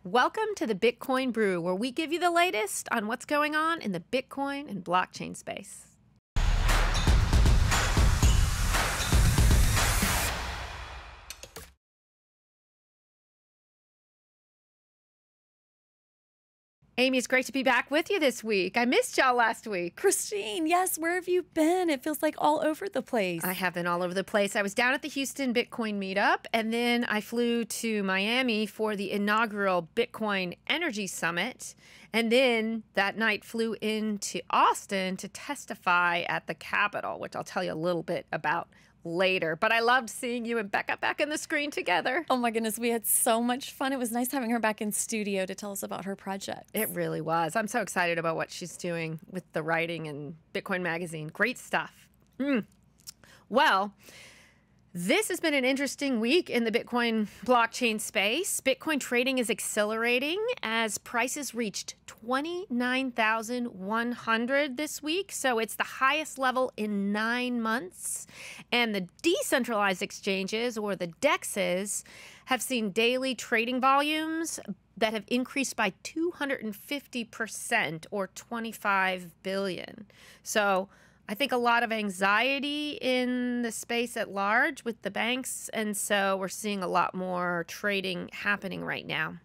Welcome to the Bitcoin Brew, where we give you the latest on what's going on in the Bitcoin and blockchain space. Amy, it's great to be back with you this week. I missed y'all last week. Christine, yes, where have you been? It feels like all over the place. I have been all over the place. I was down at the Houston Bitcoin meetup, and then I flew to Miami for the inaugural Bitcoin Energy Summit, and then that night flew into Austin to testify at the Capitol, which I'll tell you a little bit about later. But I loved seeing you and Becca back on the screen together. Oh my goodness, we had so much fun. It was nice having her back in studio to tell us about her project. It really was. I'm so excited about what she's doing with the writing and Bitcoin Magazine. Great stuff. Well, this has been an interesting week in the Bitcoin blockchain space. Bitcoin trading is accelerating as prices reached 29,100 this week. So it's the highest level in 9 months. And the decentralized exchanges, or the DEXs, have seen daily trading volumes that have increased by 250%, or 25 billion. So I think a lot of anxiety in the space at large with the banks, and so we're seeing a lot more trading happening right now.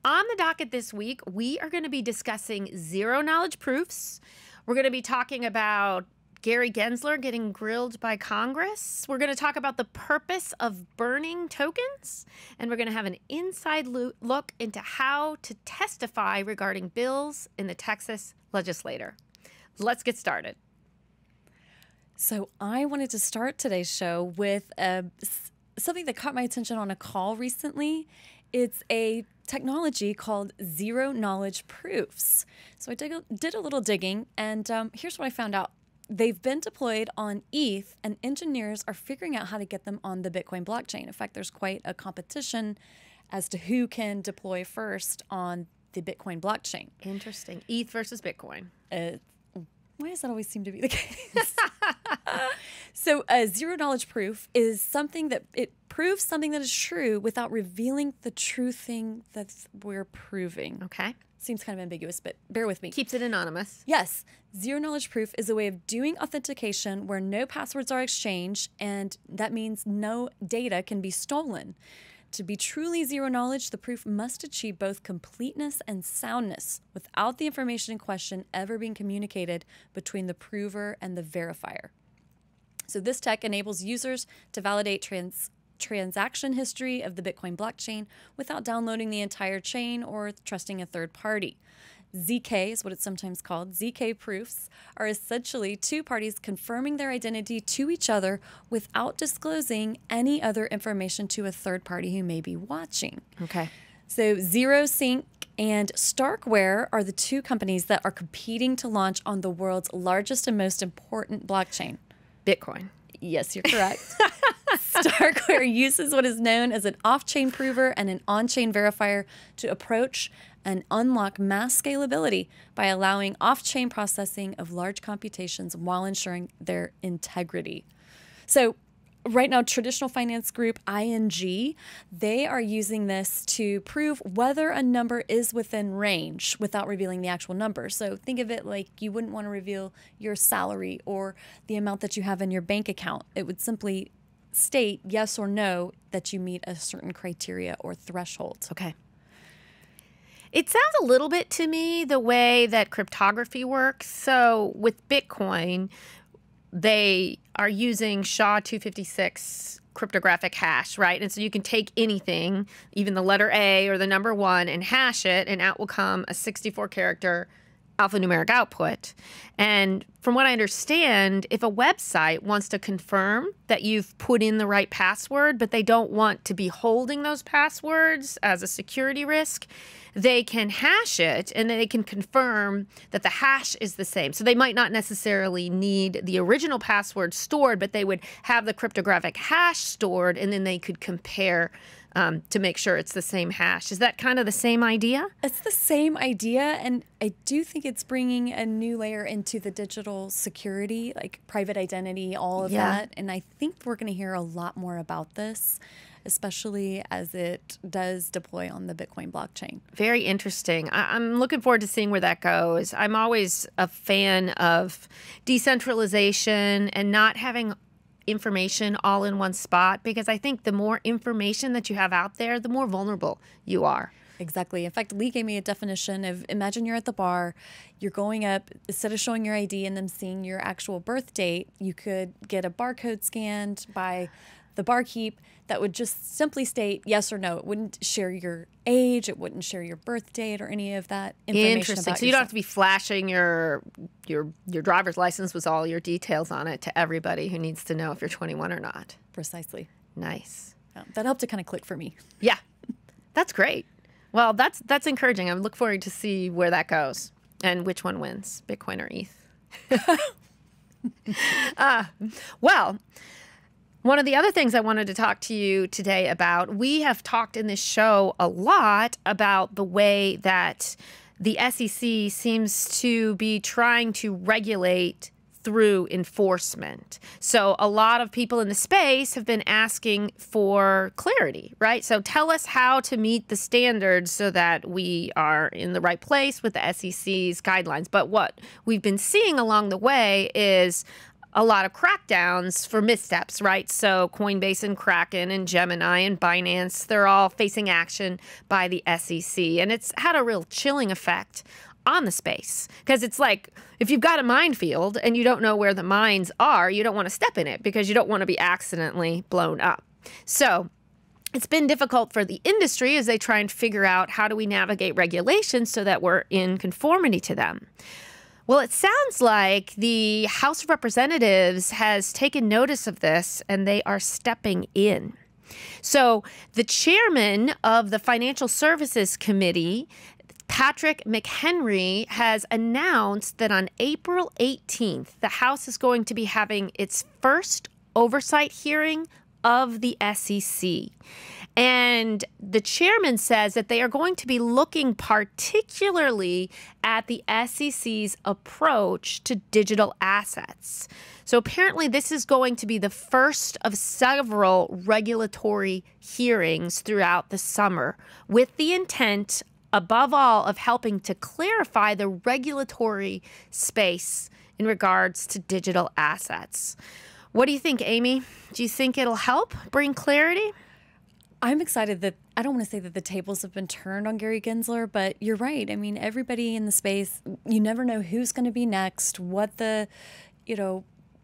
On the docket this week, we are going to be discussing zero-knowledge proofs. We're going to be talking about Gary Gensler getting grilled by Congress. We're going to talk about the purpose of burning tokens, and we're going to have an inside look into how to testify regarding bills in the Texas Legislature. Let's get started. So I wanted to start today's show with something that caught my attention on a call recently. It's a technology called zero-knowledge proofs. So I did a little digging, and here's what I found out. They've been deployed on ETH, and engineers are figuring out how to get them on the Bitcoin blockchain. In fact, there's quite a competition as to who can deploy first on the Bitcoin blockchain. Interesting. ETH versus Bitcoin. Why does that always seem to be the case? So a zero-knowledge proof is something that it proves something that is true without revealing the true thing that we're proving. Okay. Seems kind of ambiguous, but bear with me. Keeps it anonymous. Yes. Zero-knowledge proof is a way of doing authentication where no passwords are exchanged, and that means no data can be stolen. To be truly zero-knowledge, the proof must achieve both completeness and soundness without the information in question ever being communicated between the prover and the verifier. So this tech enables users to validate transaction history of the Bitcoin blockchain without downloading the entire chain or trusting a third party. ZK is what it's sometimes called. ZK proofs are essentially two parties confirming their identity to each other without disclosing any other information to a third party who may be watching. Okay. So ZeroSync and Starkware are the two companies that are competing to launch on the world's largest and most important blockchain. Bitcoin. Yes, you're correct. Starkware uses what is known as an off-chain prover and an on-chain verifier to approach and unlock mass scalability by allowing off-chain processing of large computations while ensuring their integrity. So right now, traditional finance group ING, they are using this to prove whether a number is within range without revealing the actual number. So think of it like you wouldn't want to reveal your salary or the amount that you have in your bank account. It would simply state yes or no that you meet a certain criteria or threshold. Okay. It sounds a little bit to me the way that cryptography works. So with Bitcoin, they are using SHA-256 cryptographic hash, right? And so you can take anything, even the letter A or the number 1, and hash it, and out will come a 64-character alphanumeric output. And from what I understand, if a website wants to confirm that you've put in the right password, but they don't want to be holding those passwords as a security risk, they can hash it, and then they can confirm that the hash is the same. So they might not necessarily need the original password stored, but they would have the cryptographic hash stored, and then they could compare to make sure it's the same hash. Is that kind of the same idea? It's the same idea, and I do think it's bringing a new layer into the digital security, like private identity, all of that. And I think we're going to hear a lot more about this especially as it does deploy on the Bitcoin blockchain. Very interesting. I'm looking forward to seeing where that goes. I'm always a fan of decentralization and not having information all in one spot, because I think the more information that you have out there, the more vulnerable you are. Exactly. In fact, Lee gave me a definition of, imagine you're at the bar, you're going up, instead of showing your ID and them seeing your actual birth date, you could get a barcode scanned by the barkeep that would just simply state yes or no. It wouldn't share your age, it wouldn't share your birth date or any of that information. Interesting. So you don't have to be flashing your driver's license with all your details on it to everybody who needs to know if you're 21 or not. Precisely. Nice. That helped to kind of click for me. Yeah, that's great. Well, that's encouraging. I look forward to see where that goes and which one wins, Bitcoin or ETH. Well, one of the other things I wanted to talk to you today about, we have talked in this show a lot about the way that the SEC seems to be trying to regulate through enforcement. So a lot of people in the space have been asking for clarity, right? So tell us how to meet the standards so that we are in the right place with the SEC's guidelines. But what we've been seeing along the way is a lot of crackdowns for missteps, right? So Coinbase and Kraken and Gemini and Binance, they're all facing action by the SEC. And it's had a real chilling effect on the space, because it's like, if you've got a minefield and you don't know where the mines are, you don't want to step in it because you don't want to be accidentally blown up. So it's been difficult for the industry as they try and figure out how do we navigate regulations so that we're in conformity to them. Well, it sounds like the House of Representatives has taken notice of this and they are stepping in. So the chairman of the Financial Services Committee, Patrick McHenry, has announced that on April 18th, the House is going to be having its first oversight hearing of the SEC. And the chairman says that they are going to be looking particularly at the SEC's approach to digital assets. So apparently this is going to be the first of several regulatory hearings throughout the summer, with the intent, above all, of helping to clarify the regulatory space in regards to digital assets. What do you think, Amy? Do you think it'll help bring clarity? I'm excited that, I don't want to say that the tables have been turned on Gary Gensler, but you're right. I mean, everybody in the space, you never know who's going to be next, what the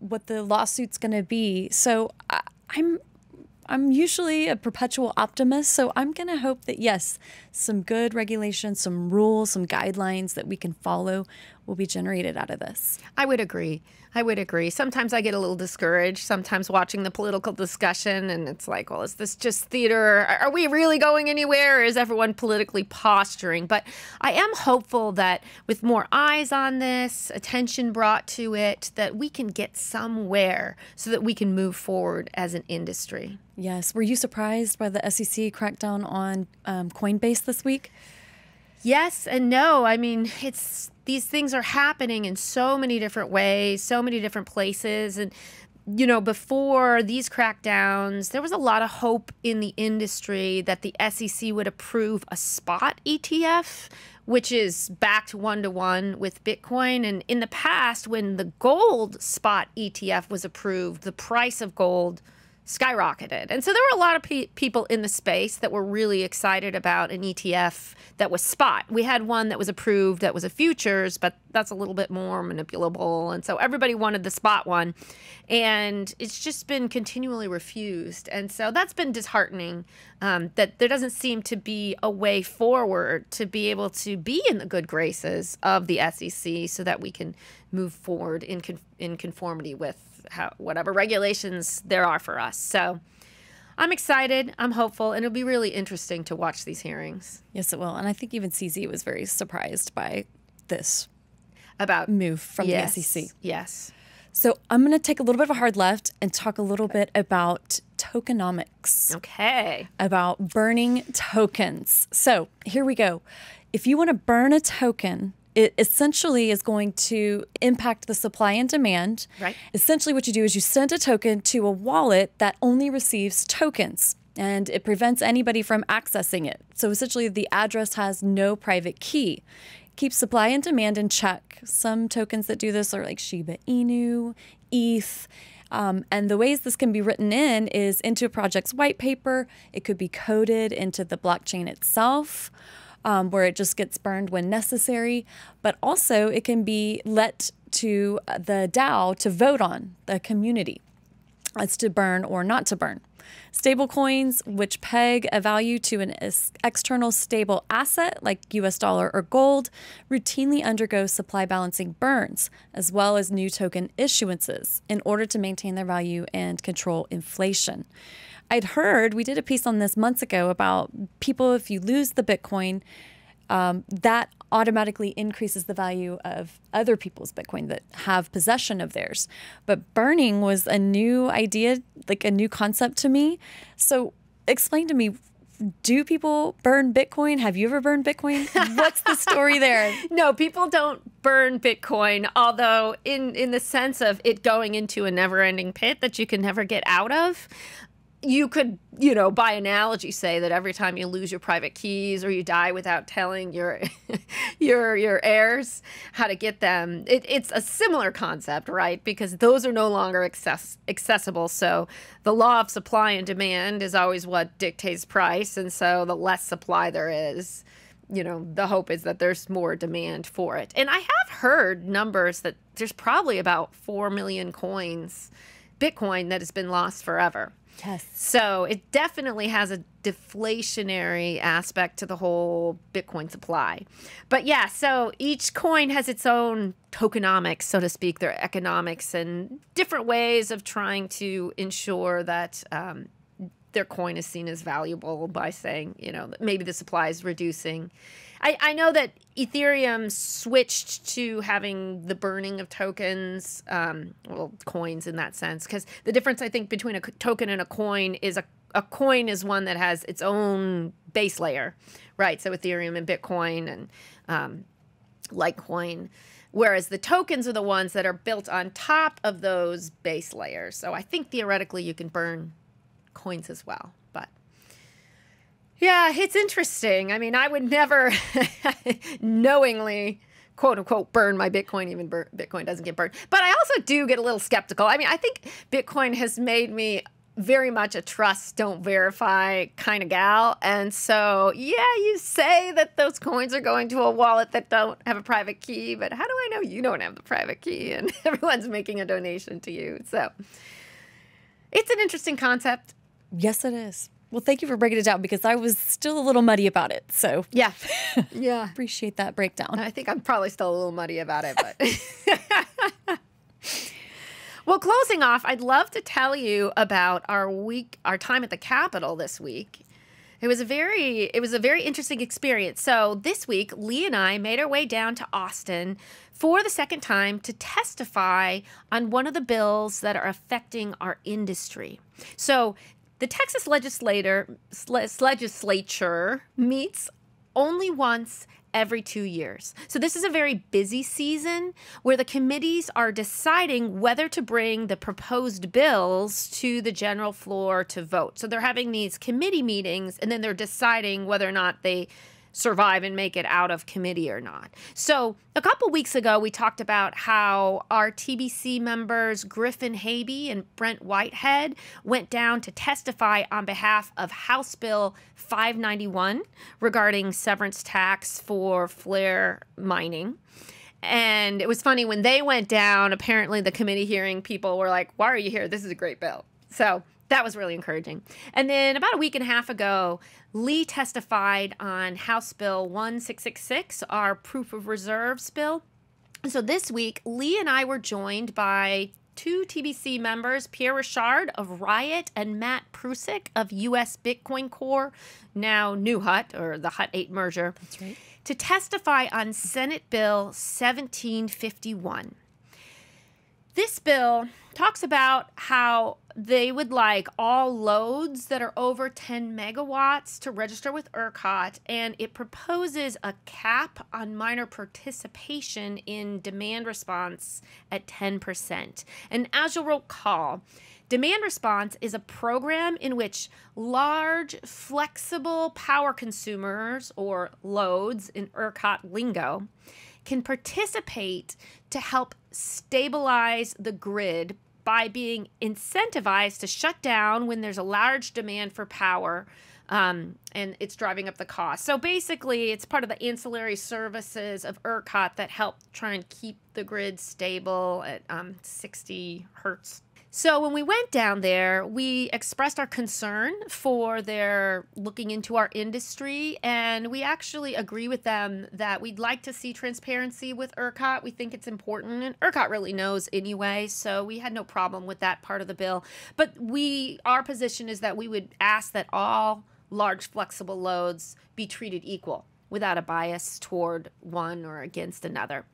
lawsuit's going to be. So I'm usually a perpetual optimist, so I'm going to hope that, yes, some good regulations, some rules, some guidelines that we can follow will be generated out of this. I would agree. Sometimes I get a little discouraged, sometimes watching the political discussion, and it's like, well, is this just theater? Are we really going anywhere? Or is everyone politically posturing? But I am hopeful that with more eyes on this, attention brought to it, that we can get somewhere so that we can move forward as an industry. Yes. Were you surprised by the SEC crackdown on Coinbase this week? Yes and no. I mean, these things are happening in so many different ways, so many different places. And, before these crackdowns, there was a lot of hope in the industry that the SEC would approve a spot ETF, which is backed 1-to-1 with Bitcoin. And in the past, when the gold spot ETF was approved, the price of gold skyrocketed. And so there were a lot of people in the space that were really excited about an ETF that was spot. We had one that was approved that was a futures, but that's a little bit more manipulable. And so everybody wanted the spot one. And it's just been continually refused. And so that's been disheartening, that there doesn't seem to be a way forward to be able to be in the good graces of the SEC so that we can move forward in conformity with whatever regulations there are for us. So I'm excited. I'm hopeful. And it'll be really interesting to watch these hearings. Yes, it will. And I think even CZ was very surprised by this about move from the SEC. Yes. So I'm going to take a little bit of a hard left and talk a little bit about tokenomics. Okay. About burning tokens. So here we go. If you want to burn a token, it essentially is going to impact the supply and demand. Right. Essentially what you do is you send a token to a wallet that only receives tokens. and it prevents anybody from accessing it. So essentially, the address has no private key. Keeps supply and demand in check. Some tokens that do this are like Shiba Inu, ETH. And the ways this can be written in is into a project's white paper. It could be coded into the blockchain itself, where it just gets burned when necessary. But also it can be let to the DAO to vote on, the community, as to burn or not to burn. Stablecoins, which peg a value to an external stable asset like US dollar or gold, routinely undergo supply balancing burns, as well as new token issuances in order to maintain their value and control inflation. I'd heard, we did a piece on this months ago about people, if you lose the Bitcoin, that automatically increases the value of other people's Bitcoin that have possession of theirs. But burning was a new idea, like a new concept to me. So explain to me, do people burn Bitcoin? Have you ever burned Bitcoin? What's the story there? No, people don't burn Bitcoin, although in the sense of it going into a never-ending pit that you can never get out of. You could, by analogy, say that every time you lose your private keys or you die without telling your your heirs how to get them, it's a similar concept, right? Because those are no longer accessible. So the law of supply and demand is always what dictates price. And so the less supply there is, the hope is that there's more demand for it. And I have heard numbers that there's probably about 4 million Bitcoin that has been lost forever. Yes. So it definitely has a deflationary aspect to the whole Bitcoin supply. But yeah, so each coin has its own tokenomics, so to speak, their economics and different ways of trying to ensure that their coin is seen as valuable by saying, maybe the supply is reducing. I know that Ethereum switched to having the burning of tokens, coins in that sense, because the difference, I think, between a token and a coin is a coin is one that has its own base layer, right? So Ethereum and Bitcoin and Litecoin, whereas the tokens are the ones that are built on top of those base layers. So I think theoretically you can burn coins as well, but yeah, it's interesting. I mean, I would never knowingly, quote unquote, burn my Bitcoin, even Bitcoin doesn't get burned. But I also do get a little skeptical. I mean, I think Bitcoin has made me very much a trust, don't verify kind of gal. And so, yeah, you say that those coins are going to a wallet that don't have a private key, but how do I know you don't have the private key and everyone's making a donation to you? So it's an interesting concept. Yes, it is. Well, thank you for breaking it down because I was still a little muddy about it. So yeah, yeah, appreciate that breakdown. I think I'm probably still a little muddy about it, but well, closing off, I'd love to tell you about our time at the Capitol this week. It was a very interesting experience. So this week, Lee and I made our way down to Austin for the second time to testify on one of the bills that are affecting our industry. So the Texas Legislature meets only once every 2 years. So this is a very busy season where the committees are deciding whether to bring the proposed bills to the general floor to vote. So they're having these committee meetings and then they're deciding whether or not they survive and make it out of committee or not. So a couple weeks ago, we talked about how our TBC members, Griffin Habe and Brent Whitehead, went down to testify on behalf of House Bill 591 regarding severance tax for flare mining. And it was funny, when they went down, apparently the committee hearing people were like, why are you here? This is a great bill. So that was really encouraging. And then about a week and a half ago, Lee testified on House Bill 1666, our proof of reserves bill. And so this week, Lee and I were joined by two TBC members, Pierre Richard of Riot and Matt Prusik of US Bitcoin Core, now New Hut, or the Hut 8 merger. That's right. To testify on Senate Bill 1751. This bill talks about how they would like all loads that are over 10 megawatts to register with ERCOT, and it proposes a cap on miner participation in demand response at 10%. And as you'll recall, Demand response is a program in which large, flexible power consumers, or loads in ERCOT lingo, can participate to help stabilize the grid by being incentivized to shut down when there's a large demand for power, and it's driving up the cost. So basically, it's part of the ancillary services of ERCOT that help try and keep the grid stable at 60 hertz. So when we went down there, we expressed our concern for their looking into our industry, and we actually agree with them that we'd like to see transparency with ERCOT. We think it's important, and ERCOT really knows anyway, so we had no problem with that part of the bill. But our position is that we would ask that all large flexible loads be treated equal without a bias toward one or against another.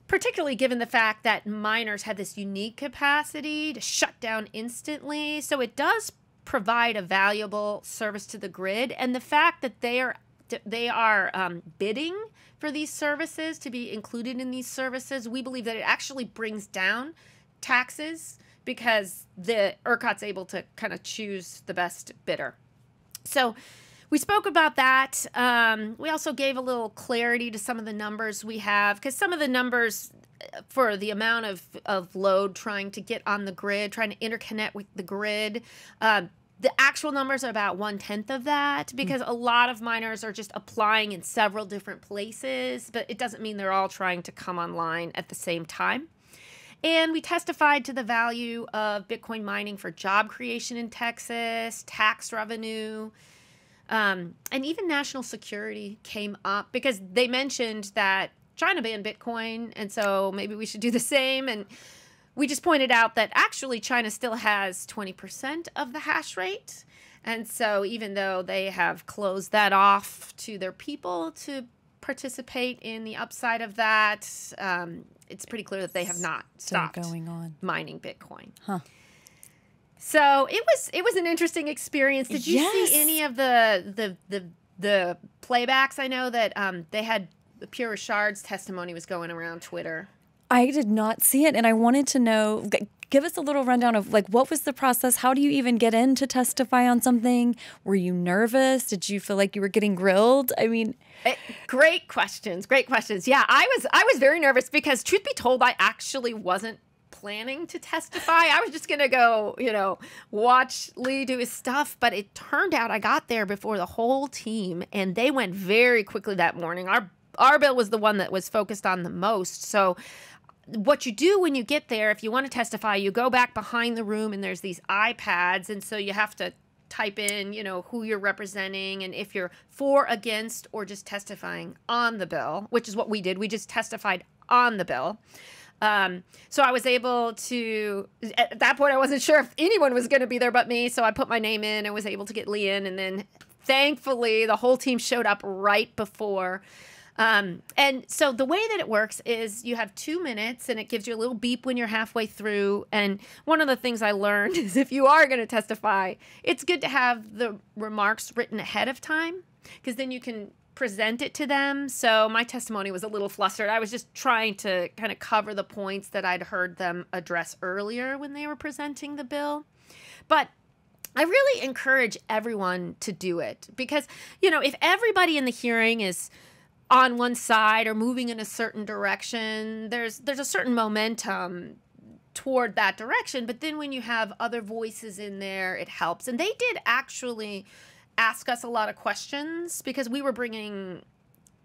Particularly given the fact that miners have this unique capacity to shut down instantly. So it does provide a valuable service to the grid. And the fact that they are bidding for these services to be included in these services, we believe that it actually brings down taxes because the ERCOT's able to kind of choose the best bidder. So we spoke about that. We also gave a little clarity to some of the numbers we have, because some of the numbers for the amount of load trying to get on the grid, trying to interconnect with the grid, the actual numbers are about 1/10 of that, because a lot of miners are just applying in several different places, but it doesn't mean they're all trying to come online at the same time. And we testified to the value of Bitcoin mining for job creation in Texas, tax revenue, and even national security came up, because they mentioned that China banned Bitcoin, and so maybe we should do the same. And we just pointed out that actually China still has 20% of the hash rate. And so even though they have closed that off to their people to participate in the upside of that, it's pretty clear that they have not stopped mining Bitcoin. Huh. So it was an interesting experience. Did you see any of the playbacks? I know that they had Pierre Richard's testimony was going around Twitter. I did not see it, and I wanted to know. Give us a little rundown of what was the process? How do you even get in to testify on something? Were you nervous? Did you feel like you were getting grilled? I mean, great questions. Great questions. Yeah, I was very nervous because, truth be told, I actually wasn't planning to testify. I was just going to go, watch Lee do his stuff. But it turned out I got there before the whole team, and they went very quickly that morning. Our bill was the one that was focused on the most. So what you do when you get there, if you want to testify, you go back behind the room, and there's these iPads. And so you have to type in, who you're representing and if you're for, against, or just testifying on the bill, which is what we did. We just testified on the bill. So I was able to, at that point, I wasn't sure if anyone was going to be there but me. So I put my name in and was able to get Lee in. And then thankfully, the whole team showed up right before. And so the way that it works is you have 2 minutes, and it gives you a little beep when you're halfway through. And one of the things I learned is if you are going to testify, it's good to have the remarks written ahead of time, because then you can present it to them. So my testimony was a little flustered. I was just trying to kind of cover the points that I'd heard them address earlier when they were presenting the bill. But I really encourage everyone to do it, because, if everybody in the hearing is on one side or moving in a certain direction, there's a certain momentum toward that direction. But then when you have other voices in there, it helps. And they did actually ask us a lot of questions, because we were bringing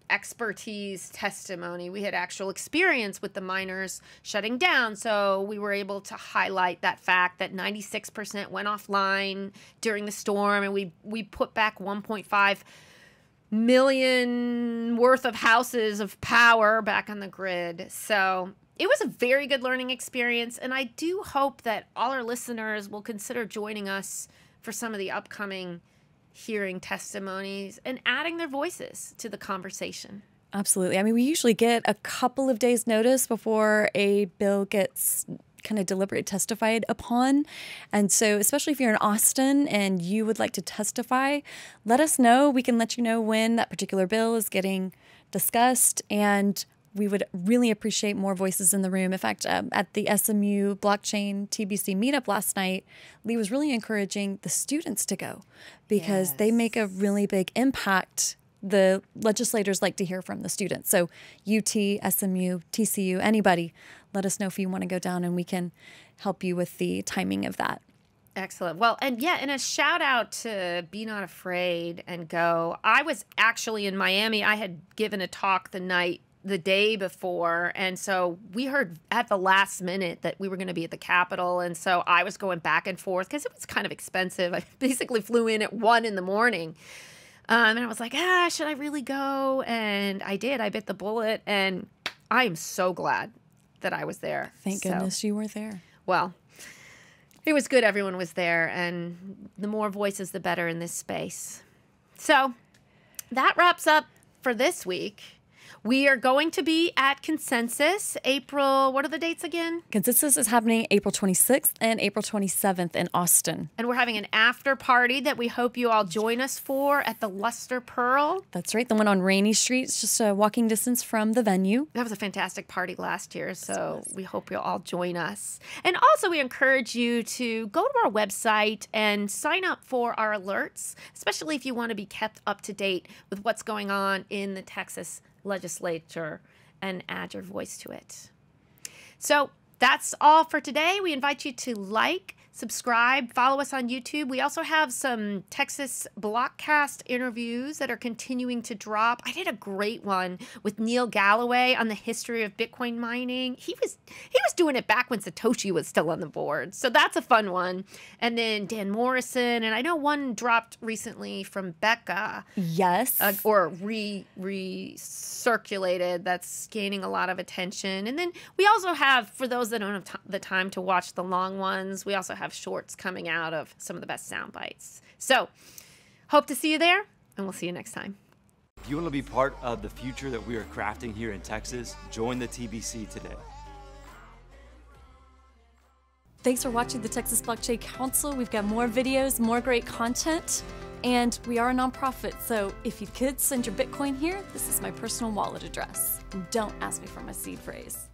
expertise testimony. We had actual experience with the miners shutting down. So we were able to highlight that fact that 96% went offline during the storm, and we put back 1.5 million worth of houses of power back on the grid. So it was a very good learning experience, and I do hope that all our listeners will consider joining us for some of the upcoming hearing testimonies and adding their voices to the conversation. Absolutely. I mean, we usually get a couple of days notice before a bill gets kind of deliberate testified upon. And so especially if you're in Austin and you would like to testify, let us know. We can let you know when that particular bill is getting discussed. And we would really appreciate more voices in the room. In fact, at the SMU Blockchain TBC meetup last night, Lee was really encouraging the students to go because they make a really big impact. The legislators like to hear from the students. So UT, SMU, TCU, anybody, let us know if you want to go down and we can help you with the timing of that. Excellent. Well, and a shout out to Be Not Afraid and Go. I was actually in Miami. I had given a talk the day before, and so we heard at the last minute that we were going to be at the Capitol, and so I was going back and forth because it was kind of expensive. I basically flew in at 1 in the morning. And I was like, should I really go? And I did. I bit the bullet, and I am so glad that I was there. Thank goodness you were there. Well, it was good everyone was there, and the more voices, the better in this space. So that wraps up for this week. We are going to be at Consensus April, what are the dates again? Consensus is happening April 26th and April 27th in Austin. And we're having an after party that we hope you all join us for at the Luster Pearl. That's right, the one on Rainy Street. It's just a walking distance from the venue. That was a fantastic party last year, so we hope you'll all join us. And also we encourage you to go to our website and sign up for our alerts, especially if you want to be kept up to date with what's going on in the Texas Legislature and add your voice to it. So that's all for today. We invite you to like, subscribe, follow us on YouTube. We also have some Texas Blockcast interviews that are continuing to drop. I did a great one with Neil Galloway on the history of Bitcoin mining. He was doing it back when Satoshi was still on the board. So that's a fun one. And then Dan Morrison, and I know one dropped recently from Becca. Yes. Or recirculated. That's gaining a lot of attention. And then we also have, for those that don't have the time to watch the long ones, we also have shorts coming out of some of the best sound bites. So hope to see you there, and we'll see you next time. If you want to be part of the future that we are crafting here in Texas, join the TBC today. Thanks for watching the Texas Blockchain Council. We've got more videos, more great content, and we are a nonprofit. So if you could send your Bitcoin here, this is my personal wallet address. And don't ask me for my seed phrase.